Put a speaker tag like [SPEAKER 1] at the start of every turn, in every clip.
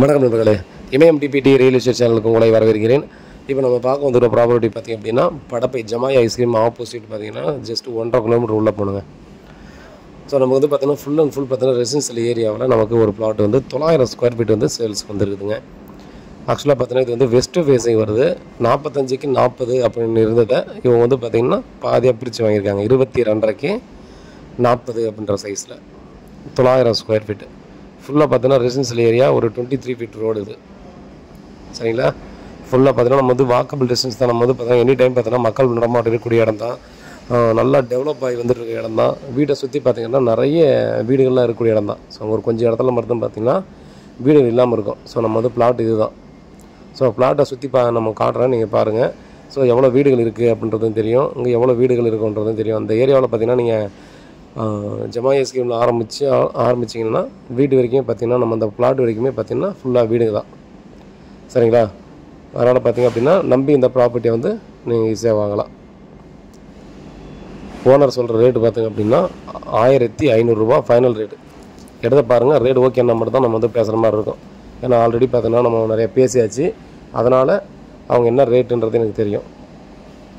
[SPEAKER 1] வணக்கம் நண்பர்களே, இமயம் DBT real estate சேனலுக்கு உங்களை வரவேற்கிறேன். இப்போ நம்ம பார்க்க வந்துடுற ப்ராப்பர்ட்டி பார்த்திங்க அப்படின்னா படப்பை ஜமாய் ஐஸ்கிரீம் ஆப்போசிட் பார்த்திங்கன்னா ஜஸ்ட் 1.5 கிலோமீட்டர் உள்ளே போகணுங்க. ஸோ நமக்கு வந்து பார்த்திங்கன்னா ஃபுல் அண்ட் ஃபுல் பார்த்திங்கன்னா ரெசிடென்ஷியல் ஏரியாவில் நமக்கு ஒரு பிளாட் வந்து 900 ஸ்கொயர் ஃபீட் வந்து சேல்ஸ்க்கு வந்துருக்குதுங்க. ஆக்சுவலாக பார்த்திங்கன்னா இது வந்து வெஸ்ட்டு ஃபேஸிங் வருது. 45க்கு 40 அப்படின்னு இருந்ததை இவங்க வந்து பார்த்திங்கன்னா பாதியாக பிரித்து வாங்கியிருக்காங்க. 22.5க்கு 40 அப்படின்ற சைஸில் 900 ஸ்கொயர் ஃபீட்டு ஃபுல்லாக பார்த்தீங்கன்னா ரெசிடென்ஷியல் ஏரியா. ஒரு 23 ஃபீட் ரோடு இது, சரிங்களா? ஃபுல்லாக பார்த்தீங்கன்னா நம்ம வந்து வாக்கபிள் டிஸ்டன்ஸ் தான். நம்ம வந்து பார்த்தீங்கன்னா எனி டைம் பார்த்தீங்கன்னா மக்கள் நடமாட்டம் இருக்கக்கூடிய இடம் தான். நல்லா டெவலப் ஆகி வந்துட்டு இருக்க இடம் தான். வீட்டை சுற்றி பார்த்திங்கன்னா நிறைய வீடுகள்லாம் இருக்கக்கூடிய இடம் தான். ஸோ ஒரு கொஞ்சம் இடத்துல மட்டும் பார்த்திங்கன்னா வீடுகள் இல்லாமல் இருக்கும். ஸோ நம்ம வந்து பிளாட் இது தான். ஸோ பிளாட்டை சுற்றி நம்ம காட்டுறேன், நீங்கள் பாருங்கள். ஸோ எவ்வளோ வீடுகள் இருக்குது அப்படின்றதும் தெரியும், இங்கே எவ்வளோ வீடுகள் இருக்குன்றதும் தெரியும். அந்த ஏரியாவில் பார்த்திங்கன்னா நீங்கள் ஜமாய் ஐஸ்கிரீமில் ஆரம்பிச்சிங்கன்னா வீடு வரைக்கும் பார்த்திங்கன்னா நம்ம அந்த பிளாட் வரைக்குமே பார்த்திங்கன்னா ஃபுல்லாக வீடுங்க தான், சரிங்களா? அதனால் பார்த்திங்க அப்படின்னா நம்பி இந்த ப்ராப்பர்ட்டியை வந்து நீங்கள் ஈஸியாக வாங்கலாம். ஓனர் சொல்கிற ரேட்டு பார்த்திங்க அப்படின்னா 1500 ரூபா ஃபைனல் ரேட்டு. எடுத்து பாருங்கள், ரேட் ஓகேன்னா மட்டும் தான் நம்ம வந்து பேசுகிற மாதிரி இருக்கும். ஏன்னா ஆல்ரெடி பார்த்திங்கன்னா நம்ம நிறைய பேசியாச்சு, அதனால் அவங்க என்ன ரேட்டுன்றது எனக்கு தெரியும்.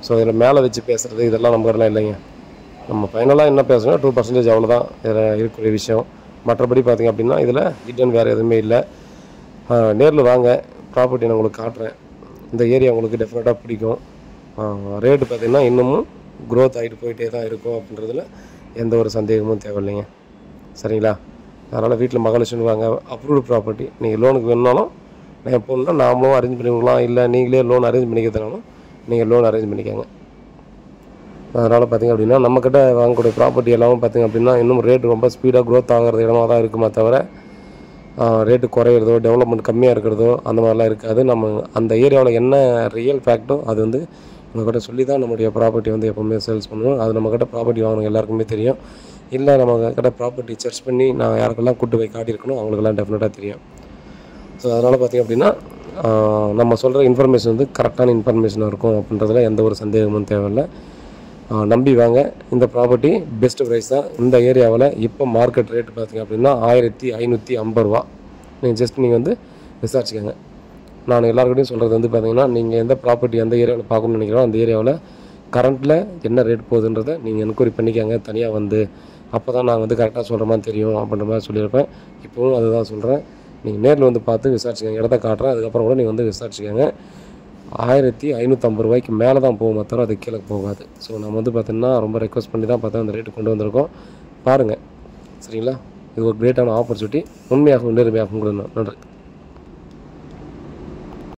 [SPEAKER 1] ஸோ இதில் மேலே வச்சு பேசுகிறது இதெல்லாம் நம்மகிட்டலாம் இல்லைங்க. நம்ம ஃபைனலாக என்ன பேசுகிறோம் 2% அவ்வளோதான் இதில் இருக்கக்கூடிய விஷயம். மற்றபடி பார்த்திங்க அப்படின்னா இதில் ஹிடன் வேறு எதுவுமே இல்லை. நேரில் வாங்க, ப்ராப்பர்ட்டி நான் உங்களுக்கு காட்டுறேன். இந்த ஏரியா உங்களுக்கு டெஃபினட்டாக பிடிக்கும். ரேட்டு பார்த்திங்கன்னா இன்னமும் க்ரோத் ஆகிட்டு போயிட்டே தான் இருக்கும் அப்படின்றதுல எந்த ஒரு சந்தேகமும் தேவையில்லைங்க, சரிங்களா? அதனால் வீட்டில் மகாலட்சுமி வாங்க, அப்ரூவ்டு ப்ராப்பர்ட்டி. நீங்கள் லோனுக்கு வேணுனாலும் நான் போகணுன்னா நாமளும் அரேஞ்ச் பண்ணி கொடுக்கலாம், இல்லை நீங்களே லோன் அரேஞ்ச் பண்ணிக்கிறதுனாலும் நீங்கள் லோன் அரேஞ்ச் பண்ணிக்கோங்க. அதனால் பார்த்திங்க அப்படின்னா நம்மக்கிட்ட வாங்கக்கூடிய ப்ராப்பர்ட்டி எல்லாமே பார்த்திங்க அப்படின்னா இன்னும் ரேட்டு ரொம்ப ஸ்பீடாக க்ரோத் ஆகிறது இடமா தான் இருக்குமா தவிர ரேட்டு குறையிறதோ டெவலப்மெண்ட் கம்மியாக இருக்கிறதோ அந்த மாதிரிலாம் இருக்காது. நம்ம அந்த ஏரியாவில் என்ன ரியல் ஃபேக்ட்டோ அது வந்து நம்மக்கிட்ட சொல்லி தான் நம்மளுடைய ப்ராப்பர்ட்டி வந்து எப்போவுமே சேல்ஸ் பண்ணுவோம். அது நம்மக்கிட்ட ப்ராப்பர்ட்டி வாங்கணும் எல்லாருக்குமே தெரியும். இல்லை நம்மக்கிட்ட ப்ராப்பர்ட்டி சர்ச் பண்ணி நான் யாருக்கெல்லாம் கூட்டு போய் காட்டியிருக்கணும் அவங்களுக்கெல்லாம் டெஃபினட்டாக தெரியும். ஸோ அதனால் பார்த்திங்க அப்படின்னா நம்ம சொல்கிற இன்ஃபர்மேஷன் வந்து கரெக்டான இன்ஃபர்மேஷனாக இருக்கும் அப்படின்றதுல எந்த ஒரு சந்தேகமும் தேவையில்லை. நம்பி வாங்க. இந்த ப்ராப்பர்ட்டி பெஸ்ட்டு ப்ரைஸ் தான். இந்த ஏரியாவில் இப்போ மார்க்கெட் ரேட்டு பார்த்திங்க அப்படின்னா 1550 ரூபா. நீங்கள் வந்து விசாரிச்சுக்கோங்க. நான் எல்லாருக்கிட்டையும் சொல்கிறது வந்து பார்த்திங்கன்னா நீங்கள் எந்த ப்ராப்பர்ட்டி எந்த ஏரியாவில் பார்க்கணும்னு நினைக்கிறோம் அந்த ஏரியாவில் கரண்ட்டில் என்ன ரேட் போகுதுன்றதை நீங்கள் என்கொயரி பண்ணிக்கோங்க தனியாக வந்து. அப்போ தான் நான் வந்து கரெக்டாக சொல்கிற மாதிரி தெரியும் அப்படின்ற மாதிரி சொல்லியிருப்பேன். இப்போவும் அதுதான் சொல்கிறேன். நீங்கள் நேரில் வந்து பார்த்து விசாரிச்சுக்கோங்க. இடத்த காட்டுறேன், அதுக்கப்புறம் கூட நீங்கள் வந்து விசாரிச்சுக்கோங்க. 1550 ரூபாய்க்கு மேலே தான் போகும், தவிர அது கீழே போகாது. ஸோ நம்ம வந்து பார்த்திங்கன்னா ரொம்ப ரெக்வஸ்ட் பண்ணி தான் பார்த்தா அந்த ரேட்டு கொண்டு வந்திருக்கோம். பாருங்கள், சரிங்களா? இது ஒரு கிரேட்டான ஆப்பர்ச்சுனிட்டி. உண்மையாகவும் நேர்மையாகவும் கொடுங்க. நன்றி.